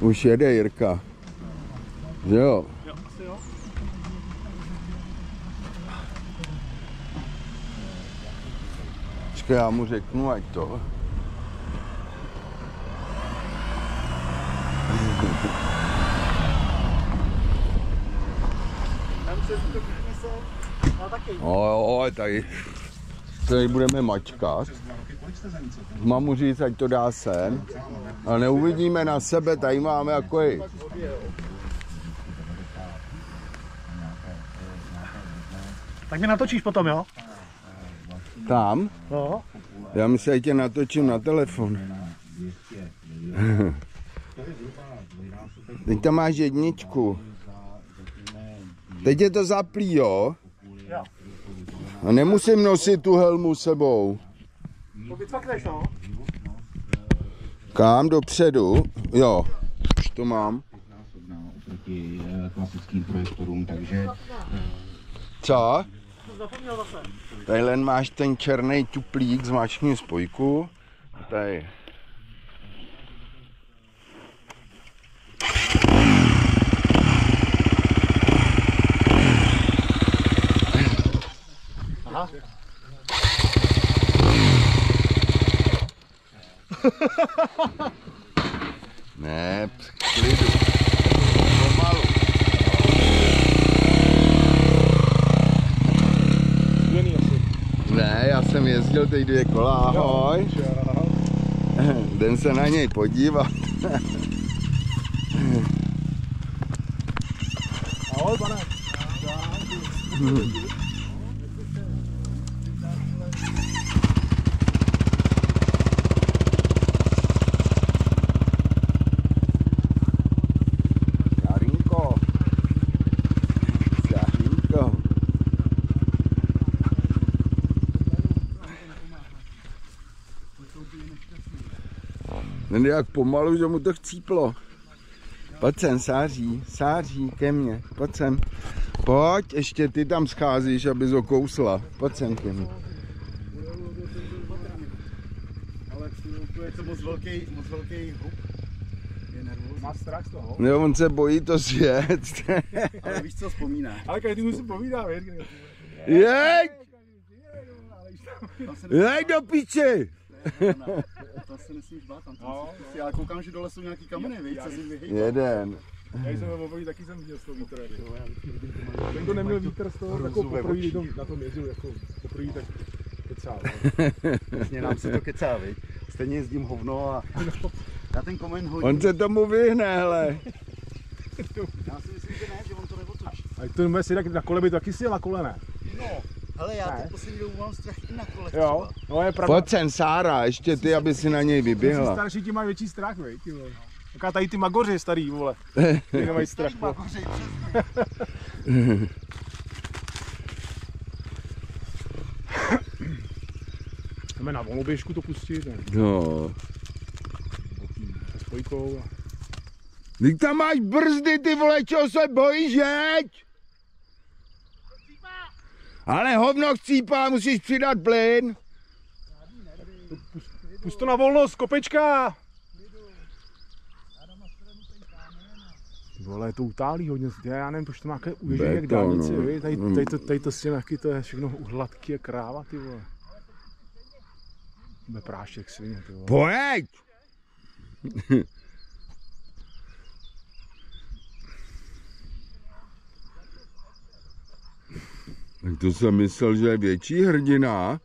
Už jede Jirka. Že jo? Jo, asi jo. Počkej, já mu řeknu, ať to. Jo, tady budeme mačkat. Mám mu říct, ať to dá sem. A neuvidíme na sebe, tady máme jako je. Tak mě natočíš potom, jo? Tam? No. Já myslím, že tě natočím na telefon. Teď tam máš jedničku. Teď je to zaplý, jo? A nemusím nosit tu helmu sebou. To vycvakneš, no? Kam? Dopředu? Jo, už to mám. Oproti klasickým projektorům, takže... Co? To zapomněl zase. Tadyhle máš ten černý tuplík, zmáčkni spojku. A tady. Aha. Ne, klidu. Pomalu. Ne, já jsem jezdil teď 2 kola, ahoj. Jdem se na něj podívat. Ahoj, pane. Karinko. Karinko. Nejde jak pomalu, že mu to chcíplo. Pojď sem, sáří ke mně, pojď sem. Pojď, ještě ty tam scházíš, abys ho kousla. Pojď sem ke mně. Ale to je to moc velký hub. Je nervózní. Má strach z toho? Jo, on se bojí to sjet. Ale víš, co vzpomíná. Ale každý mu si povídá, věď. Jeď! Jeď do piči! To se nesmíš bát, tam já koukám, že dole jsou nějaký kameny, víš, co si vyhejbá. Jeden. Já jsem poprvé taky jsem viděl z toho vítr. Ten, kdo neměl vítr z toho, jako poprvé na tom jezdil, jako poprvé tak kecá. Vlastně nám se to kecá, viď? Stejně jezdím hovno a já ten koment hodím. On se tomu vyhne, hele. Já si myslím, že ne, že on to neotočí. A to nemůže si na kole by taky si jel na kole, ne? No, hele, já teď poslední dobu mám strach i na kole. Jo, no je pravda. Pojď sem, Sára, ještě ty, aby si na něj vyběhla. Starší ti mají větší strach, viď? Taká tady ty magoři starý, vole. Ty nemají strach. Magoři, Jdeme na volnou běžku to pustit, ne? No. Se spojkou. Ty tam máš brzdy, ty vole, čeho se bojíš, jeď? Ale hovno chcípá, musíš přidat plyn. Pust to na volnost, kopečka! Vole, to utálí hodně, já nevím, proč to má uježení jak dálnici, tady to stěnky, to je všechno hladký a kráva, ty vole. Bude prášek svině, ty vole. Pojď! Tak to jsem myslel, že je větší hrdina.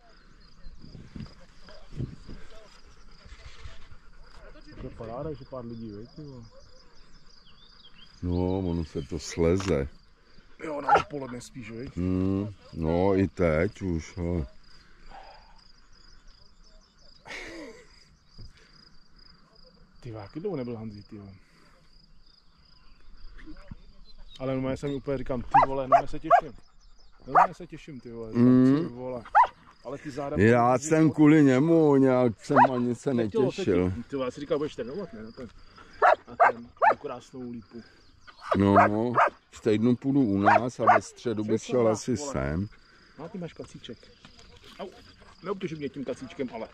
To je paráda, že pár lidí, víš, ty vole. No, ono se to sleze. Jo, na odpoledne spíš, víš? No, i teď už, ale. Ty váky dlouho nebyl Hanzi, ty vole. Ale no, já jsem úplně říkám, ty vole, no, já se těším, ty vole, ty vole. Ale ty záda... Já jsem kvůli němu, nějak jsem ani se netěšil. Ty vole, já si říkal, budeš trénovat, ne, na ten krásnou lípu. No, v týdnu půjdu u nás a ve středu bych šel asi sem. No, ty máš kacíček. Au, neobtěžuj mě tím kacíčkem, ale.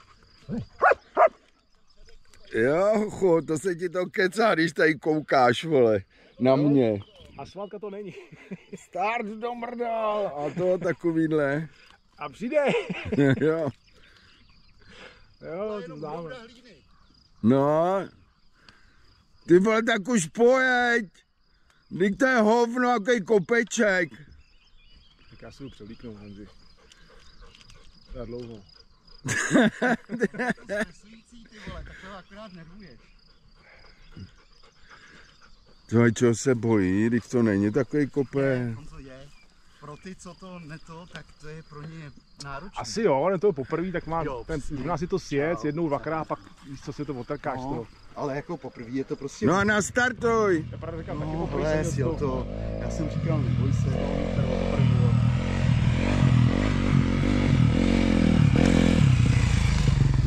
Jo, to se ti to kecá, když tady koukáš, vole, na mě. Asfaltka to není. Start do mrdal a to takovýhle. A přijde. Jo. Jo, to známe. No. Ty vole, tak už pojeď. Vždyť to je hovno, jaký kopeček. Tak já si ho převlíknu, Honzi. To je dlouho. Stresující, ty vole, tak to akorát nervuješ. Tohle, čeho se bojí, když to není takový kopec. On to je. Pro ty, co to neto, tak to je pro ně náročné. Asi jo, ale to je poprvé, tak má Jo, ten, přesně. u nás si to sjet jednou, dvakrát, pak víš, co si to otrkáš z toho. No, ale jako poprvé je to prostě... No a nastartuj. Já právě říkám, taky no, poprvé hele, jsem jo, měl to, já jsem říkal, neboj se. poprvé, jo.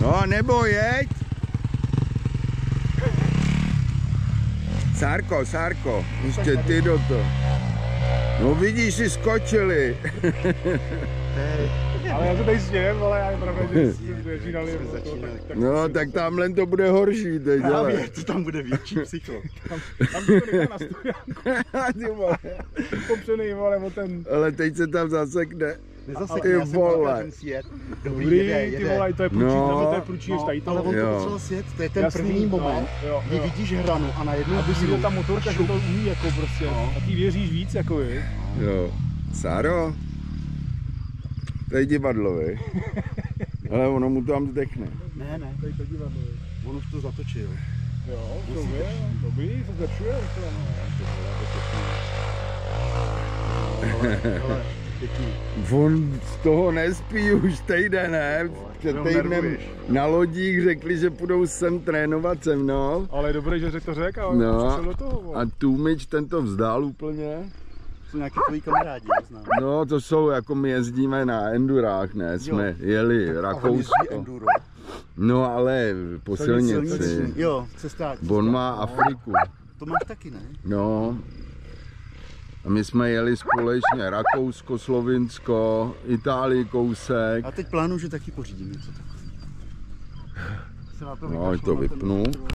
No nebo jeď. Sárko, ještě ty do toho. No vidíš, si skočili. Ale já to tady sněm, ale já je pravda, že začínali. No tak tamhle to bude horší teď, ale. Právě, to tam bude větší psycho. Tam to nechá na stojanku. Ty vole. Popřený, vole, o ten... Ale teď se tam zasekne. Nezasekne, Ty já jsem vole. říkal, že musí jet. Dobrý, jede. ty vole, to je průčí, No. to je průčí, než tady Ale to. on to Jo. potřeboval sjet, to je ten Jasný, první moment, jo, kdy jo. vidíš hranu a najednou Aby si to ta motorka, že to umí, jako prostě. No. A ty věříš víc, jako je. Jo. Sáro. To je divadlo, vej. Ale ono mu tam zdechne. Ne, Tady to divadlo, je. on už to zatočil. Jo, to je, dobrý, se zlepšuje. Ale pěkný. On z toho nespí už týden, ne? Před jenom týdnem nervuješ. na lodích řekli, že půjdou sem trénovat se mnou. Ale je dobré, že to řekl, ale No. přišel do toho. vole. A Tůmič ten to vzdál úplně. Jsou nějaký tvoji kamarádi, já znám. No to jsou, jako my jezdíme na endurách, ne? Jsme jeli A on jezdí Rakousko. enduro. No ale po silnici. Silniční. Jo, cestář. On má Afriku. To máš taky, ne? No. A my jsme jeli společně Rakousko, Slovinsko, Itálii kousek. A teď plánuju, že taky pořídím něco takového. Se na to No, vykašlu, to na ten- vypnu.